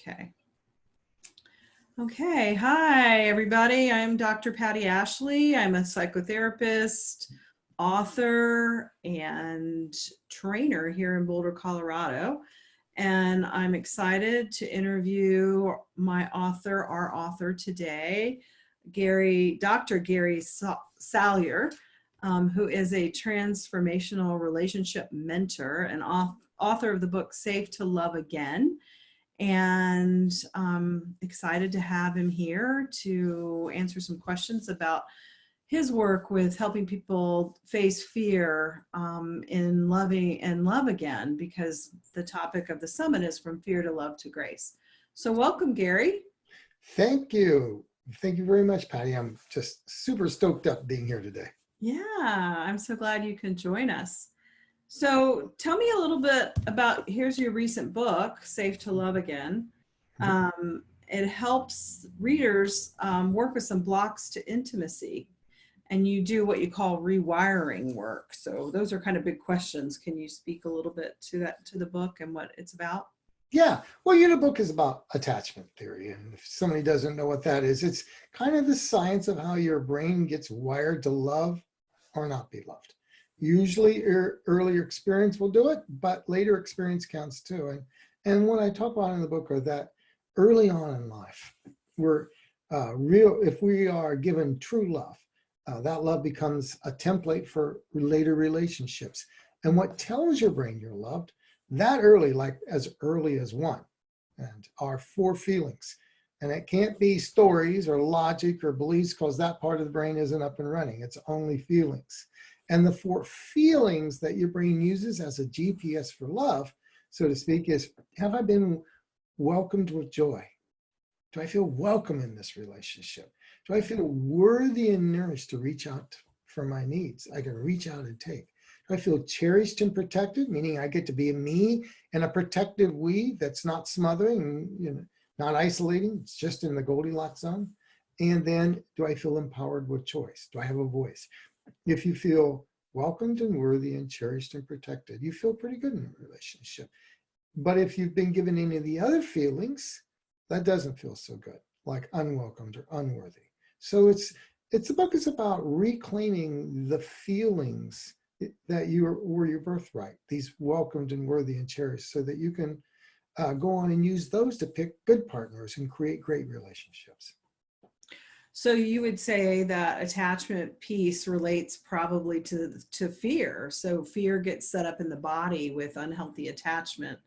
Okay. Okay. Hi, everybody. I'm Dr. Patti Asley. I'm a psychotherapist, author, and trainer here in Boulder, Colorado. And I'm excited to interview our author today, Dr. Gary Salyer, who is a transformational relationship mentor and author of the book Safe to Love Again. And excited to have him here to answer some questions about his work with helping people face fear in loving and love again, because the topic of the summit is from fear to love to grace. So welcome, Gary. Thank you. Thank you very much, Patti. I'm just super stoked up being here today. Yeah, I'm so glad you can join us. So tell me a little bit about, here's your recent book, Safe to Love Again. It helps readers work with some blocks to intimacy, and you do what you call rewiring work. So those are kind of big questions. Can you speak a little bit to the book and what it's about? Yeah, well, the book is about attachment theory. And if somebody doesn't know what that is, it's kind of the science of how your brain gets wired to love or not be loved. Usually earlier experience will do it, but later experience counts too. And what I talk about in the book are that early on in life, if we are given true love, that love becomes a template for later relationships. And what tells your brain you're loved that early, like as early as one, and are four feelings. And it can't be stories or logic or beliefs, because that part of the brain isn't up and running. It's only feelings. And the four feelings that your brain uses as a GPS for love, so to speak, is: have I been welcomed with joy? Do I feel welcome in this relationship? Do I feel worthy and nourished to reach out for my needs? I can reach out and take. Do I feel cherished and protected, meaning I get to be a me and a protective we that's not smothering, not isolating, it's just in the Goldilocks zone? And then, do I feel empowered with choice? Do I have a voice? If you feel welcomed and worthy and cherished and protected, you feel pretty good in a relationship. But if you've been given any of the other feelings, that doesn't feel so good, like unwelcomed or unworthy. So the book is about reclaiming the feelings that were your birthright, these welcomed and worthy and cherished, so that you can go on and use those to pick good partners and create great relationships. So you would say that attachment piece relates probably to fear. So fear gets set up in the body with unhealthy attachment,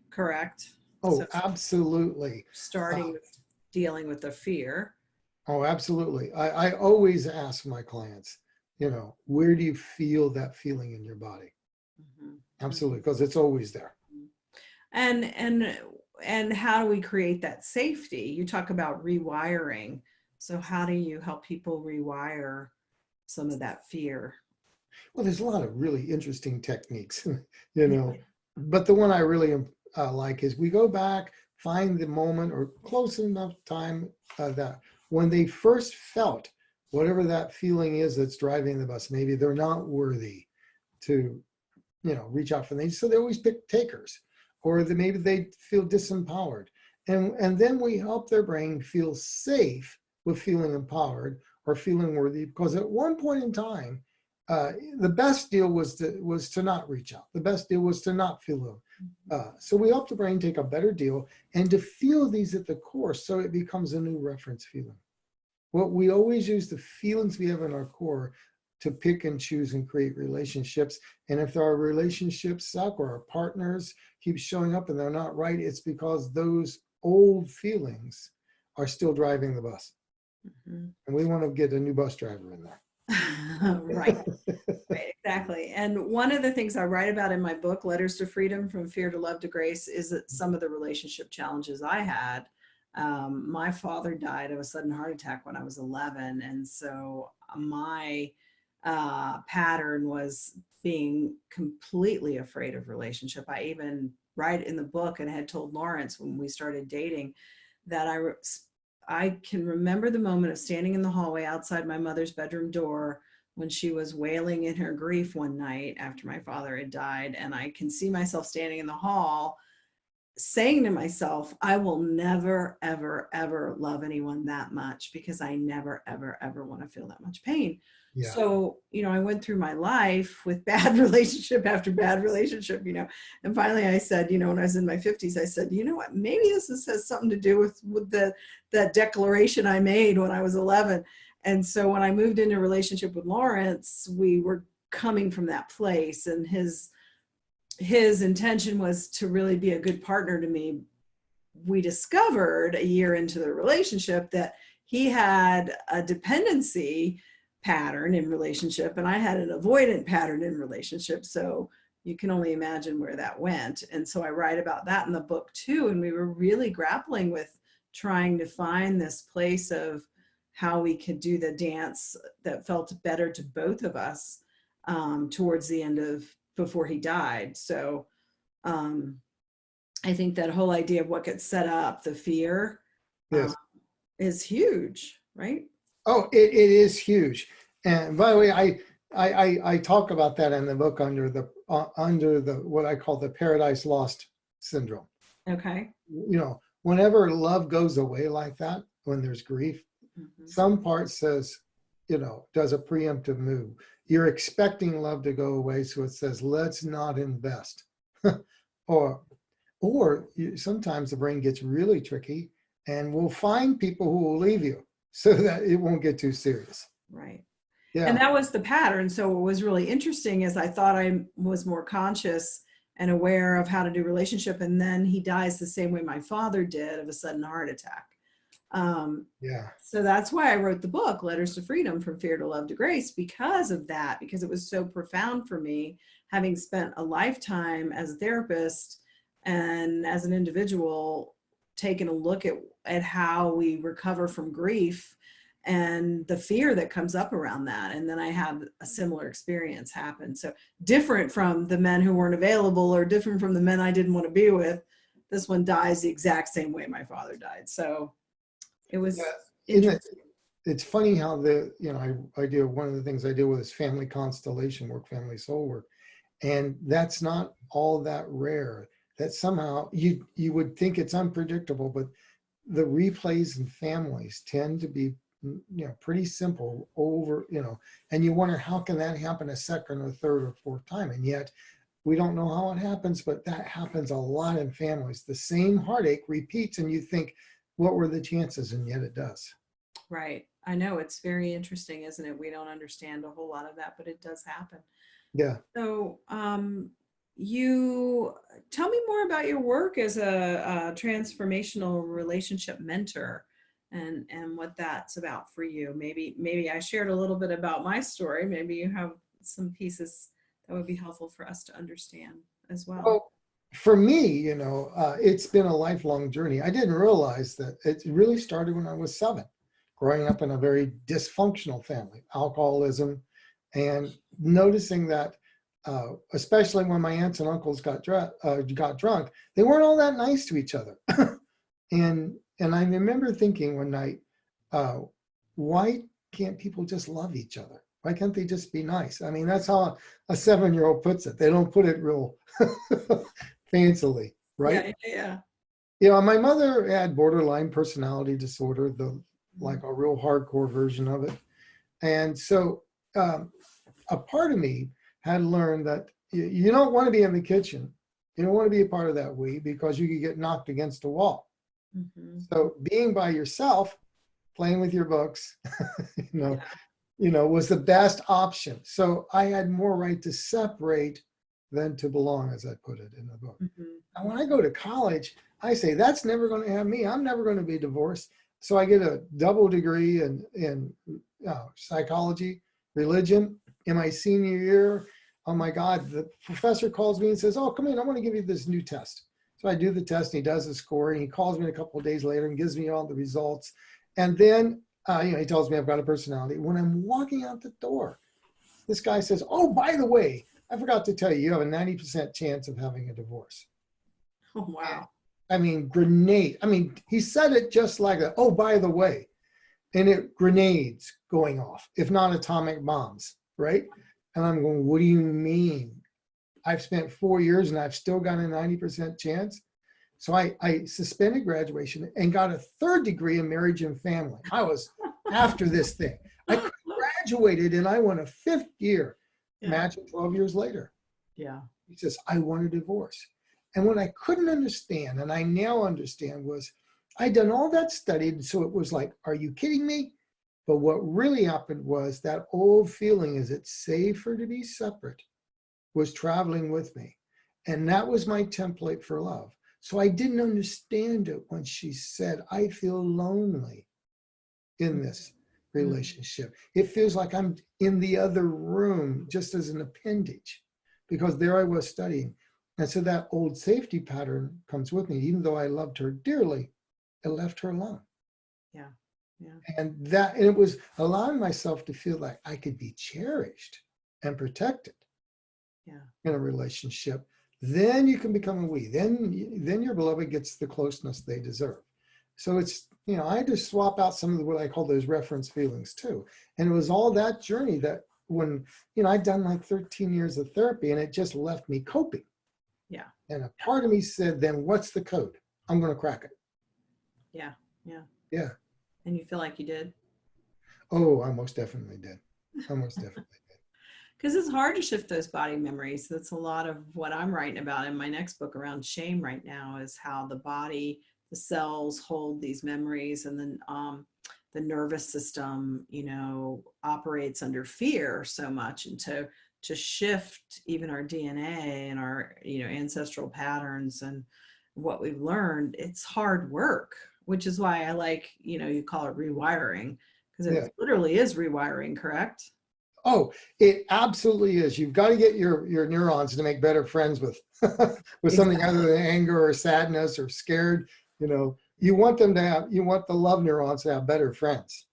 correct? Oh, So absolutely. Starting with dealing with the fear. Oh, absolutely. I always ask my clients, where do you feel that feeling in your body? Mm-hmm. Absolutely, because it's always there. And how do we create that safety? You talk about rewiring. So how do you help people rewire some of that fear? Well, there's a lot of really interesting techniques, but the one I really like is we go back, find the moment or close enough time that when they first felt whatever that feeling is that's driving the bus. Maybe they're not worthy to, reach out for them. So they always pick takers, or maybe they feel disempowered. And then we help their brain feel safe with feeling empowered or feeling worthy, because at one point in time, the best deal was to not reach out. The best deal was to not feel them. So we help the brain take a better deal and to feel these at the core, so it becomes a new reference feeling. Well, we always use the feelings we have in our core to pick and choose and create relationships. And if our relationships suck or our partners keep showing up and they're not right, it's because those old feelings are still driving the bus. Mm-hmm. And we want to get a new bus driver in there. Right, exactly. And one of the things I write about in my book, Letters to Freedom, From Fear to Love to Grace, is that some of the relationship challenges I had. My father died of a sudden heart attack when I was 11. And so my pattern was being completely afraid of relationship. I even write in the book and had told Lawrence when we started dating that I can remember the moment of standing in the hallway outside my mother's bedroom door when she was wailing in her grief one night after my father had died. And I can see myself standing in the hall saying to myself, I will never, ever, ever love anyone that much because I never, ever, ever want to feel that much pain. Yeah. So, I went through my life with bad relationship after bad relationship, and finally I said, when I was in my 50s, I said, you know what, maybe has something to do with that declaration I made when I was 11. And so when I moved into a relationship with Lawrence, we were coming from that place, and his intention was to really be a good partner to me. We discovered a year into the relationship that he had a dependency pattern in relationship, and I had an avoidant pattern in relationship. So you can only imagine where that went. And so I write about that in the book too. And we were really grappling with trying to find this place of how we could do the dance that felt better to both of us towards the end of before he died. So I think that whole idea of what gets set up, the fear, Yes. is huge, right? Oh, it is huge. And by the way, I talk about that in the book under the what I call the Paradise Lost syndrome. Okay. Whenever love goes away like that, when there's grief, some part says, does a preemptive move. You're expecting love to go away, so it says, let's not invest. or sometimes the brain gets really tricky, and we'll find people who will leave you so that it won't get too serious. Right. Yeah. And that was the pattern. So what was really interesting is I thought I was more conscious and aware of how to do relationship. And then he dies the same way my father did, of a sudden heart attack. So that's why I wrote the book, Letters to Freedom, From Fear to Love to Grace, because of that, because it was so profound for me, having spent a lifetime as a therapist and as an individual, taking a look at how we recover from grief and the fear that comes up around that. And then I had a similar experience happen. So different from the men who weren't available, or different from the men I didn't want to be with. This one dies the exact same way my father died. So it was interesting. It's funny how I do, one of the things I deal with is family constellation work, family soul work. And that's not all that rare. That somehow you would think it's unpredictable, but the replays in families tend to be pretty simple over, and you wonder, how can that happen a second or third or fourth time? And yet we don't know how it happens, but that happens a lot in families. The same heartache repeats, and you think, what were the chances? And yet it does. Right. I know, it's very interesting, isn't it? We don't understand a whole lot of that, but it does happen. Yeah. So you tell me more about your work as a transformational relationship mentor, and what that's about for you. Maybe I shared a little bit about my story. Maybe you have some pieces that would be helpful for us to understand as well. Well, for me, it's been a lifelong journey. I didn't realize that it really started when I was 7, growing up in a very dysfunctional family, alcoholism, and noticing that, especially when my aunts and uncles got drunk, they weren't all that nice to each other. And I remember thinking one night, why can't people just love each other? Why can't they just be nice? I mean, that's how a 7-year-old puts it. They don't put it real fancily, right? Yeah. My mother had borderline personality disorder, like a real hardcore version of it. And so a part of me had learned that you don't want to be in the kitchen. You don't want to be a part of that we, because you could get knocked against a wall. So being by yourself, playing with your books, was the best option. So I had more right to separate than to belong, as I put it in the book. And when I go to college, I say, that's never going to have me. I'm never going to be divorced. So I get a double degree in psychology, religion in my senior year. Oh my God, the professor calls me and says, oh, come in, I want to give you this new test. So I do the test, and he does the score, and he calls me a couple of days later and gives me all the results. And then, he tells me I've got a personality. When I'm walking out the door, this guy says, oh, by the way, I forgot to tell you, you have a 90% chance of having a divorce. Oh, wow. I mean, grenade. I mean, he said it just like that. Oh, by the way, and it grenades going off, if not atomic bombs, right? And I'm going, what do you mean? I've spent 4 years and I've still got a 90% chance. So I suspended graduation and got a 3rd degree in marriage and family. I was after this thing. I graduated and I went a 5th year. Yeah. Imagine 12 years later. Yeah. He says, I want a divorce. And what I couldn't understand, and I now understand, was I'd done all that study. So it was like, are you kidding me? But what really happened was that old feeling, is it safer to be separate, was traveling with me. And that was my template for love. So I didn't understand it when she said, I feel lonely in this relationship. It feels like I'm in the other room just as an appendage, because there I was studying. And so that old safety pattern comes with me. Even though I loved her dearly, I left her alone. Yeah. Yeah. And it was allowing myself to feel like I could be cherished and protected in a relationship. Then you can become a we. Then your beloved gets the closeness they deserve. So it's, I had to swap out some of what I call those reference feelings too. And it was all that journey that when, I'd done like 13 years of therapy, and it just left me coping. Yeah. And a part of me said, then what's the code? I'm going to crack it. Yeah. Yeah. Yeah. And you feel like you did? Oh, I most definitely did. I most definitely did. Because it's hard to shift those body memories. That's a lot of what I'm writing about in my next book around shame right now, is how the body, the cells hold these memories, and then the nervous system, operates under fear so much. And to shift even our DNA and our, ancestral patterns and what we've learned, it's hard work, which is why I like, you call it rewiring, because it literally is rewiring, correct? Oh, it absolutely is. You've got to get your neurons to make better friends with with something other than anger or sadness or scared. You want the love neurons to have better friends.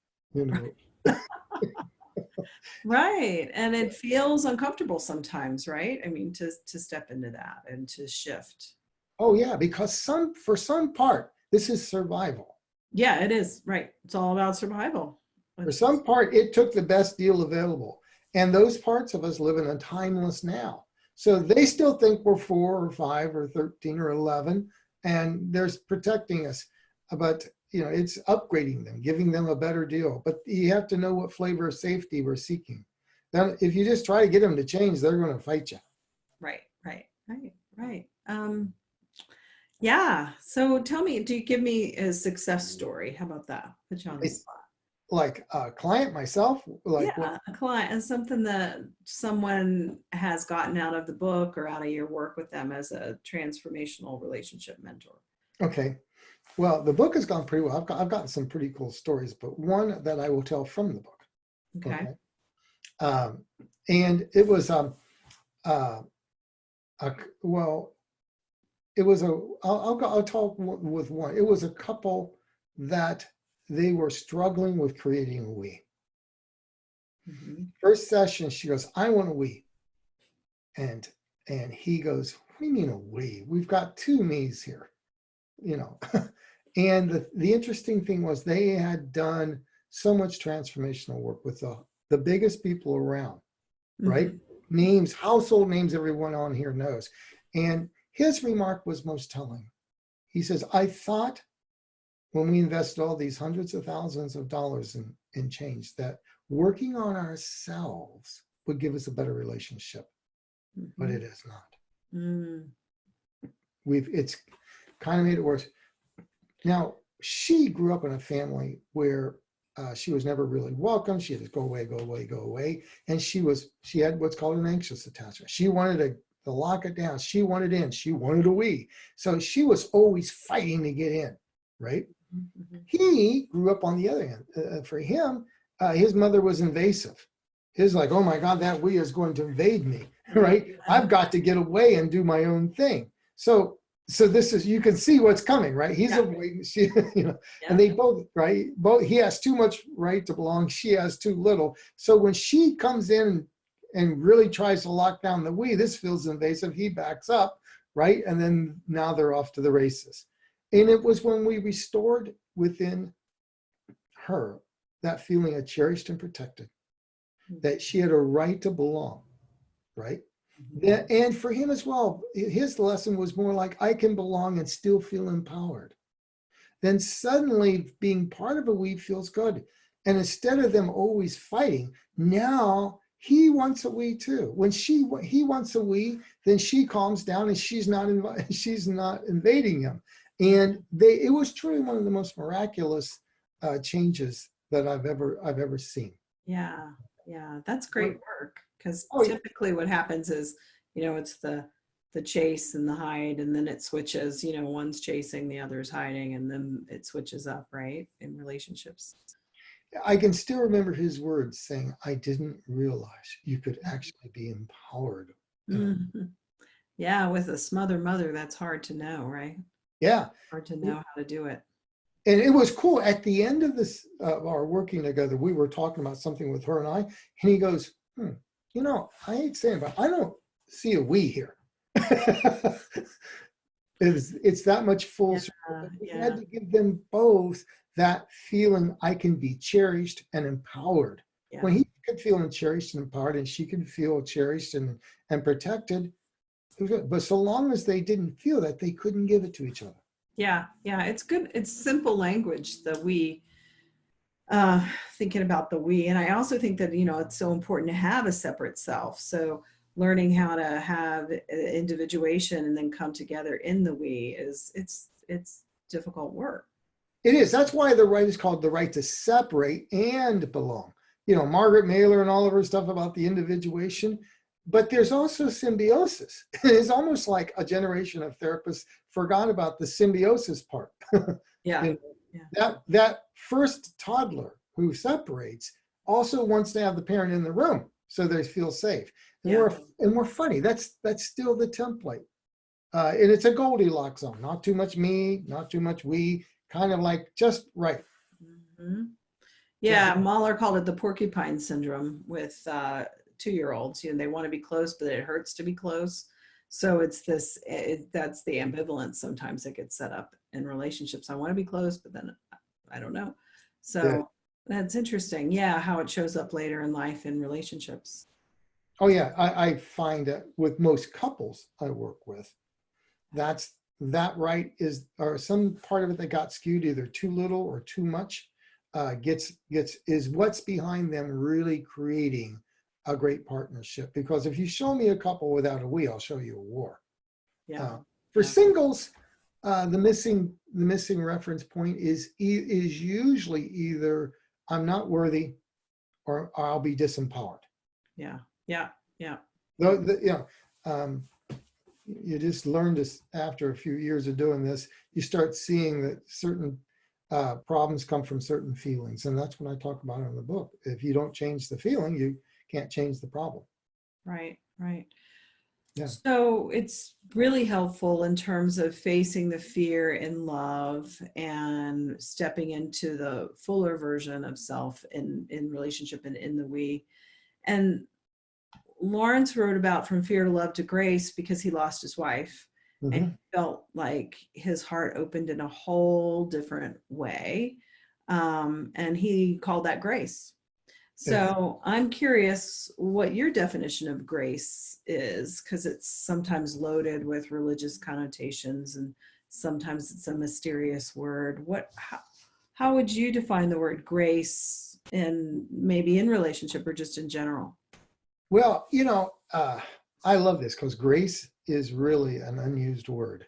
Right. And it feels uncomfortable sometimes, right? I mean, to step into that and to shift. Oh yeah, because for some part, this is survival. Yeah, it is. Right. It's all about survival. For some part, it took the best deal available. And those parts of us live in a timeless now. So they still think we're 4 or 5 or 13 or 11, and they're protecting us. But, it's upgrading them, giving them a better deal. But you have to know what flavor of safety we're seeking. Then if you just try to get them to change, they're going to fight you. Right. Yeah. So tell me, do you give me a success story? How about that? Put you on the spot. Like a client myself? Like a client, and something that someone has gotten out of the book or out of your work with them as a transformational relationship mentor. Okay. Well, the book has gone pretty well. I've gotten some pretty cool stories, but one that I will tell from the book. Okay. And it was I'll talk with one. It was a couple that they were struggling with creating a we. Mm-hmm. First session, she goes, I want a we. And he goes, what do you mean a we? We've got 2 me's here, And the interesting thing was they had done so much transformational work with the biggest people around, right? Mm-hmm. Names, household names everyone on here knows. And his remark was most telling. He says, I thought when we invested all these hundreds of thousands of dollars in change, that working on ourselves would give us a better relationship. Mm-hmm. But it is not. Mm. It's kind of made it worse. Now, she grew up in a family where she was never really welcome. She had to go away. And she had what's called an anxious attachment. She wanted to lock it down. She wanted in. She wanted a we. So she was always fighting to get in, right? Mm-hmm. He grew up on the other end. For him, his mother was invasive. His like, oh my God, that we is going to invade me, right? I've got to get away and do my own thing. So this is, you can see what's coming, right? He's avoiding, she, and they both, right? He has too much right to belong. She has too little. So when she comes in and really tries to lock down the we, this feels invasive. He backs up, right? And then now they're off to the races. And it was when we restored within her that feeling of cherished and protected, that she had a right to belong, right? And for him as well, his lesson was more like, I can belong and still feel empowered. Then suddenly being part of a we feels good. And instead of them always fighting, now he wants a we too. When he wants a we, then she calms down and she's not invading him. And it was truly one of the most miraculous changes that I've ever seen. Yeah, yeah, that's great work, because Oh, typically what happens is, it's the chase and the hide, and then it switches, one's chasing, the other's hiding, and then it switches up, right, in relationships. I can still remember his words saying, I didn't realize you could actually be empowered. Mhm. Yeah, with a smother mother, that's hard to know, right? Yeah. Hard to know how to do it. And it was cool. At the end of this, our working together, we were talking about something with her and I, and he goes, I hate saying, but I don't see a we here. It's that much full circle. We had to give them both that feeling I can be cherished and empowered. Yeah. When he could feel cherished and empowered, and she could feel cherished and protected, it was good. But so long as they didn't feel that, they couldn't give it to each other. Yeah, it's good. It's simple language, the we, thinking about the we. And I also think that, it's so important to have a separate self. So learning how to have individuation and then come together in the we it's difficult work. It is. That's why the right is called the right to separate and belong. Margaret Mailer and all of her stuff about the individuation, but there's also symbiosis. It's almost like a generation of therapists forgot about the symbiosis part. Yeah. That first toddler who separates also wants to have the parent in the room so they feel safe. And we're funny. That's still the template. And it's a Goldilocks zone. Not too much me, not too much we, kind of like just right. Mm-hmm. Yeah, Mahler called it the porcupine syndrome with 2-year-olds. They want to be close, but it hurts to be close. So it's that's the ambivalence sometimes that gets set up in relationships. I want to be close, but then I don't know. So that's interesting. Yeah, how it shows up later in life in relationships. Oh yeah, I find that with most couples I work with, that right or some part of it that got skewed, either too little or too much, is what's behind them really creating a great partnership. Because if you show me a couple without a we, I'll show you a war. Yeah. For singles, the missing reference point is usually either I'm not worthy or I'll be disempowered. Yeah. You just learn this after a few years of doing this. You start seeing that certain problems come from certain feelings, and that's what I talk about in the book. If you don't change the feeling, you can't change the problem. Right. Yeah. So it's really helpful in terms of facing the fear in love and stepping into the fuller version of self in relationship and in the we. And Lawrence wrote about From Fear to Love to Grace because he lost his wife. Mm-hmm. And he felt like his heart opened in a whole different way. And he called that grace. So I'm curious what your definition of grace is, because it's sometimes loaded with religious connotations and sometimes it's a mysterious word. How would you define the word grace maybe in relationship or just in general? Well, I love this because grace is really an unused word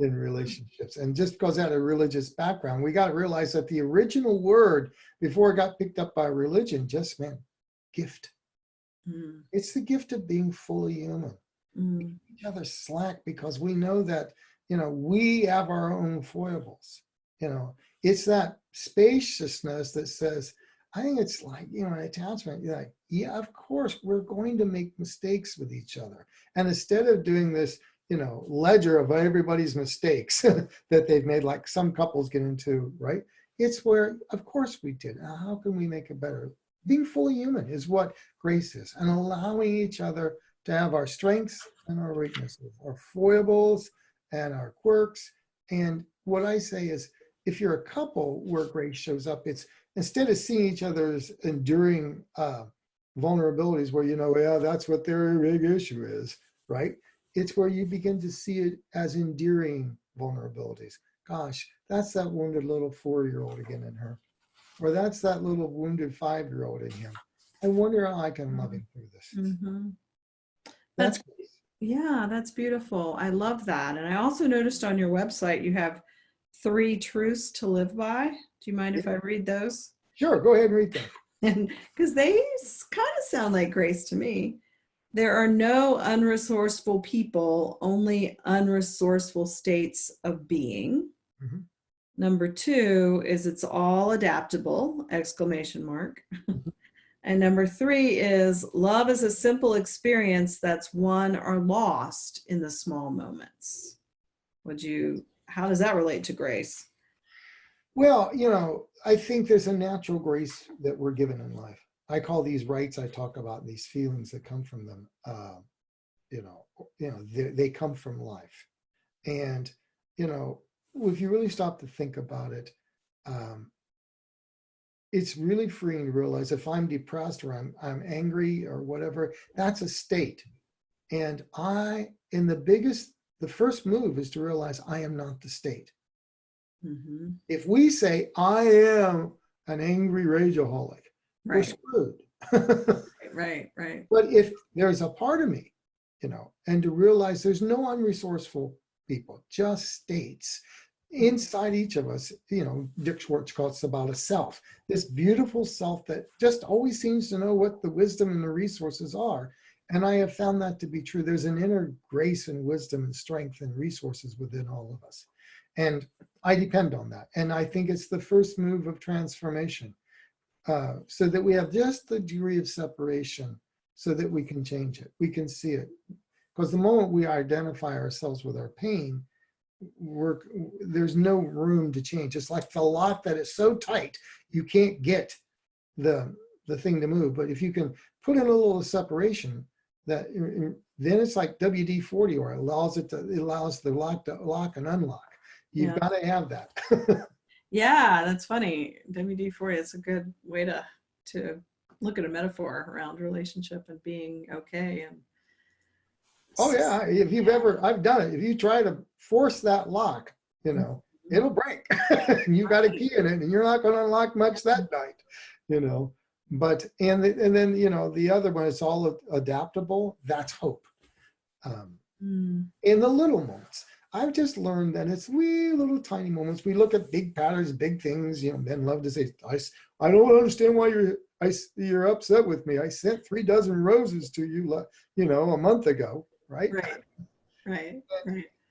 in relationships. And just because I had a religious background, we got to realize that the original word before it got picked up by religion just meant gift. Mm. It's the gift of being fully human. Mm. We give each other slack because we know that, we have our own foibles. It's that spaciousness that says, I think it's like, an attachment. You're like, yeah, of course, we're going to make mistakes with each other. And instead of doing this, ledger of everybody's mistakes that they've made, like some couples get into, right? It's where, of course we did. How can we make it better? Being fully human is what grace is, and allowing each other to have our strengths and our weaknesses, our foibles and our quirks. And what I say is, if you're a couple where grace shows up, it's instead of seeing each other as enduring vulnerabilities where, yeah, that's what their big issue is, right? It's where you begin to see it as endearing vulnerabilities. Gosh, that's that wounded little 4-year-old again in her. Or that's that little wounded 5-year-old in him. I wonder how I can love him through this. Mm-hmm. That's Yeah, that's beautiful. I love that. And I also noticed on your website you have 3 truths to live by. Do you mind if I read those? Sure, go ahead and read them. And because they kind of sound like grace to me. There are no unresourceful people, only unresourceful states of being. Mhm. Number 2 is it's all adaptable, exclamation mark. And number 3 is love is a simple experience that's won or lost in the small moments. How does that relate to grace? Well, I think there's a natural grace that we're given in life. I call these rights I talk about, these feelings that come from them. They come from life. And, if you really stop to think about it, it's really freeing to realize if I'm depressed or I'm angry or whatever, that's a state. And the first move is to realize I am not the state. Mm-hmm. If we say I am an angry rageaholic, we're Right. screwed. Right. But if there's a part of me, and to realize there's no unresourceful people, just states inside each of us, Dick Schwartz calls about a self, this beautiful self that just always seems to know what the wisdom and the resources are. And I have found that to be true. There's an inner grace and wisdom and strength and resources within all of us. And I depend on that. And I think it's the first move of transformation, so that we have just the degree of separation so that we can change it. We can see it. Because the moment we identify ourselves with our pain, there's no room to change. It's like the lock that is so tight, you can't get the thing to move. But if you can put in a little separation, then it's like WD-40, or it allows the lock to lock and unlock. You've got to have that. Yeah, that's funny. WD-40, it's a good way to look at a metaphor around relationship and being okay. And oh yeah, I've done it. If you try to force that lock, it'll break. You've got a key in it, and you're not going to unlock much that night, But and then the other one is all adaptable. That's hope. In the little moments, I've just learned that it's wee little tiny moments. We look at big patterns, big things. Men love to say, I don't understand why you're upset with me. I sent 3 dozen roses to you, a month ago, right? Right.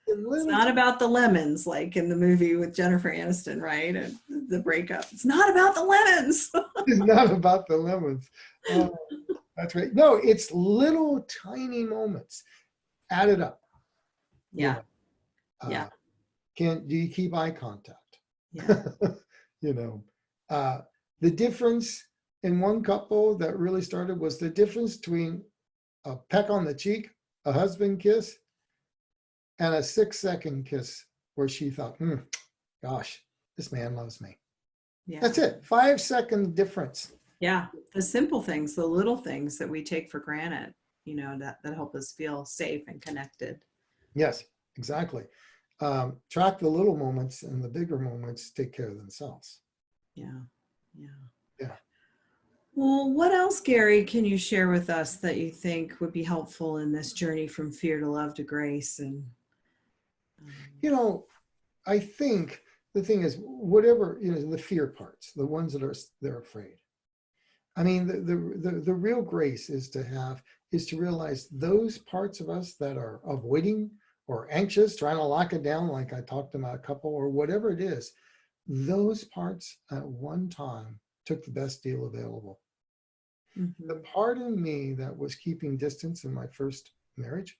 It's not about the lemons, like in the movie with Jennifer Aniston, right? And the breakup. It's not about the lemons. It's not about the lemons. That's right. No, it's little tiny moments added up. Yeah. Do you keep eye contact? Yeah. The difference in one couple that really started was the difference between a peck on the cheek, a husband kiss, and a 6-second kiss where she thought, gosh, this man loves me. Yeah. That's it. 5-second difference. Yeah. The simple things, the little things that we take for granted, that help us feel safe and connected. Yes, exactly. Track the little moments, and the bigger moments take care of themselves. Yeah. Yeah. Well, what else, Gary, can you share with us that you think would be helpful in this journey from fear to love to grace? And I think the thing is, whatever, the fear parts, the ones they're afraid. I mean, the real grace is to realize those parts of us that are avoiding or anxious, trying to lock it down, like I talked about a couple, or whatever it is, those parts at one time took the best deal available. Mm-hmm. The part of me that was keeping distance in my first marriage,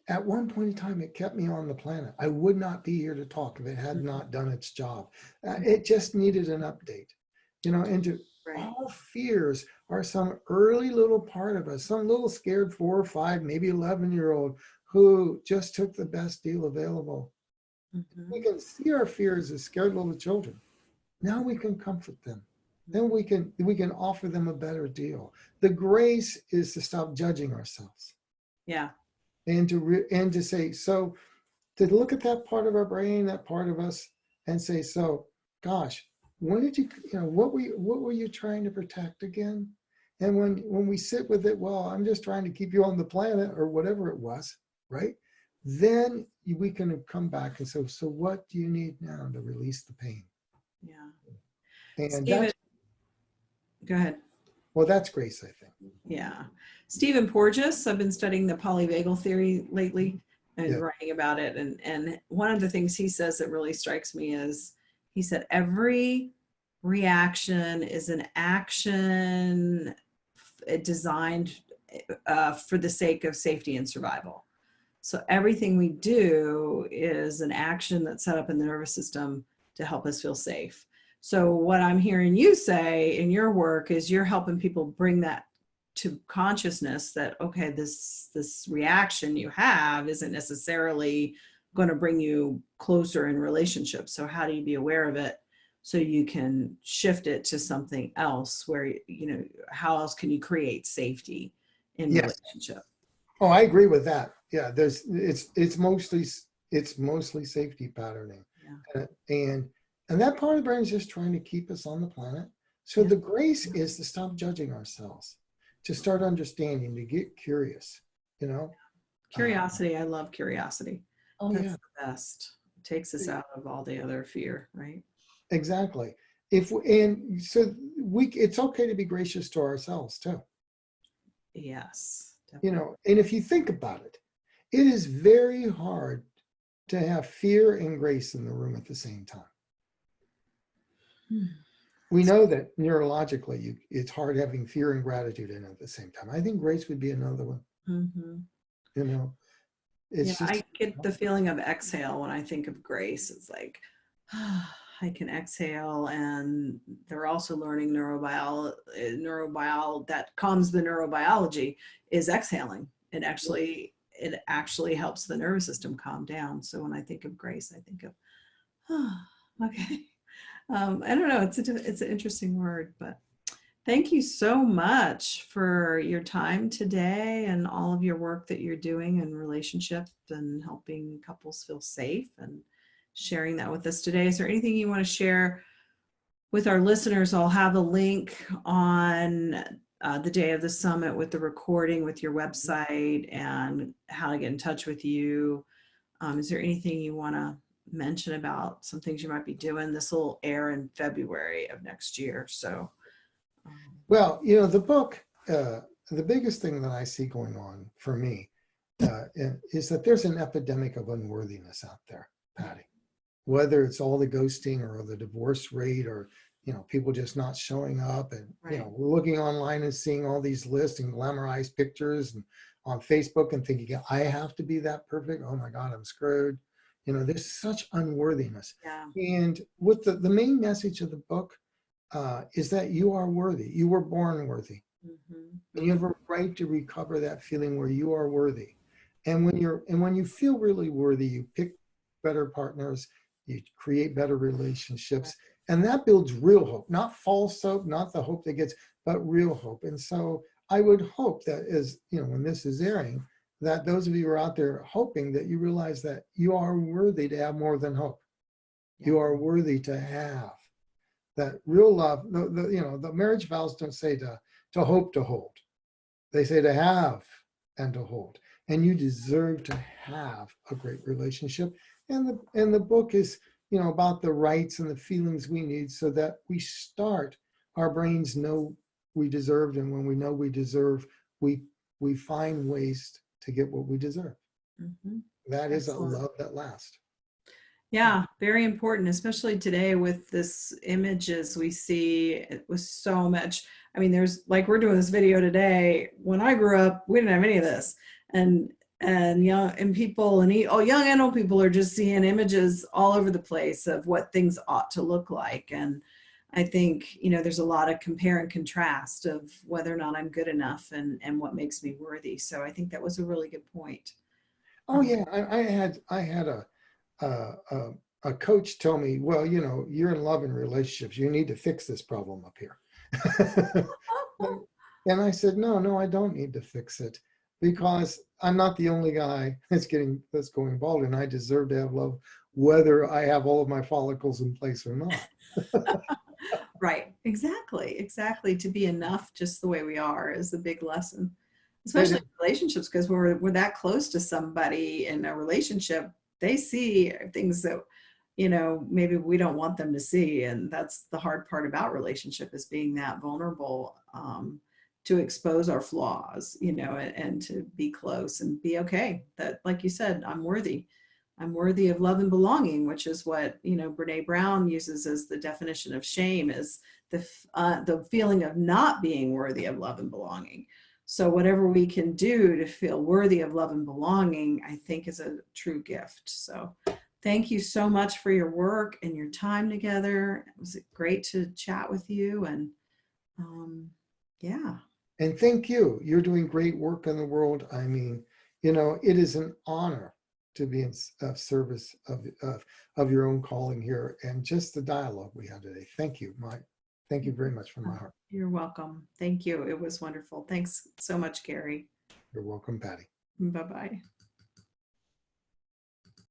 at one point in time, it kept me on the planet. I would not be here to talk if it had not done its job. It just needed an update, all fears are some early little part of us, some little scared 4 or 5, maybe 11-year-old who just took the best deal available. Mm-hmm. We can see our fears as scared little children. Now we can comfort them. then we can offer them a better deal. The grace is to stop judging ourselves. Yeah. And to say, so to look at that part of our brain, that part of us, and say, so gosh, when did what were you trying to protect again? And when we sit with it, well, I'm just trying to keep you on the planet, or whatever it was, right? Then we can come back and say, so what do you need now to release the pain? Yeah. And Stephen, go ahead. Well, that's grace, I think. Yeah. Stephen Porges, I've been studying the polyvagal theory lately and writing about it. And one of the things he says that really strikes me is, he said, every reaction is an action designed for the sake of safety and survival. So everything we do is an action that's set up in the nervous system to help us feel safe. So what I'm hearing you say in your work is you're helping people bring that to consciousness, that, okay, this reaction you have isn't necessarily going to bring you closer in relationships. So how do you be aware of it so you can shift it to something else where, how else can you create safety in relationship? Oh, I agree with that. Yeah, it's mostly safety patterning. Yeah. And that part of the brain is just trying to keep us on the planet. So the grace is to stop judging ourselves, to start understanding, to get curious, Curiosity. I love curiosity. Oh, That's the best. It takes us out of all the other fear, right? Exactly. It's okay to be gracious to ourselves too. Yes. Definitely. And if you think about it, it is very hard to have fear and grace in the room at the same time. We know that neurologically, it's hard having fear and gratitude in at the same time. I think grace would be another one. Mm-hmm. I get the feeling of exhale when I think of grace. It's like, I can exhale, and they're also learning neurobiology that comes the neurobiology is exhaling. It actually helps the nervous system calm down. So when I think of grace, I think of, okay. I don't know. It's an interesting word, but thank you so much for your time today and all of your work that you're doing in relationships and helping couples feel safe and sharing that with us today. Is there anything you want to share with our listeners? I'll have a link on the day of the summit with the recording, with your website, and how to get in touch with you. Is there anything you want to mention about some things you might be doing? This will air in February of next year. So, well, the book, the biggest thing that I see going on for me is that there's an epidemic of unworthiness out there, Patti. Whether it's all the ghosting or the divorce rate, or people just not showing up, and we're looking online and seeing all these lists and glamorized pictures and on Facebook and thinking, I have to be that perfect. Oh my God, I'm screwed. There's such unworthiness. Yeah. And what the main message of the book is that you are worthy. You were born worthy. And you have a right to recover that feeling where you are worthy. And when you feel really worthy, you pick better partners, you create better relationships, and that builds real hope, not false hope, not the hope that gets, but real hope. And so I would hope that, as when this is airing, that those of you who are out there hoping, that you realize that you are worthy to have more than hope. You are worthy to have that real love. The marriage vows don't say to hope to hold. They say to have and to hold. And you deserve to have a great relationship. And the book is, about the rights and the feelings we need, so that our brains know we deserved. And when we know we deserve, we find ways to get what we deserve. That is a love that lasts. Yeah, very important, especially today with this images we see with so much. I mean, there's we're doing this video today. When I grew up, we didn't have any of this. And people young and old people are just seeing images all over the place of what things ought to look like. And I think, there's a lot of compare and contrast of whether or not I'm good enough and what makes me worthy. So I think that was a really good point. Oh yeah, I had a coach told me, well, you're in love and relationships. You need to fix this problem up here. And I said, no, I don't need to fix it because I'm not the only guy that's going bald, and I deserve to have love, whether I have all of my follicles in place or not. Right. Exactly. To be enough just the way we are is a big lesson, It especially in relationships, because we're that close to somebody in a relationship. They see things that, maybe we don't want them to see. And that's the hard part about relationship, is being that vulnerable, to expose our flaws, and to be close and be okay that, like you said, I'm worthy. I'm worthy of love and belonging, which is what, Brene Brown uses as the definition of shame, is the feeling of not being worthy of love and belonging. So whatever we can do to feel worthy of love and belonging, I think is a true gift. So thank you so much for your work and your time together. It was great to chat with you. And yeah. And thank you. You're doing great work in the world. I mean, it is an honor to be in service of your own calling here, and just the dialogue we had today. Thank you, Mike. Thank you very much from my heart. You're welcome. Thank you. It was wonderful. Thanks so much, Gary. You're welcome, Patti. Bye-bye.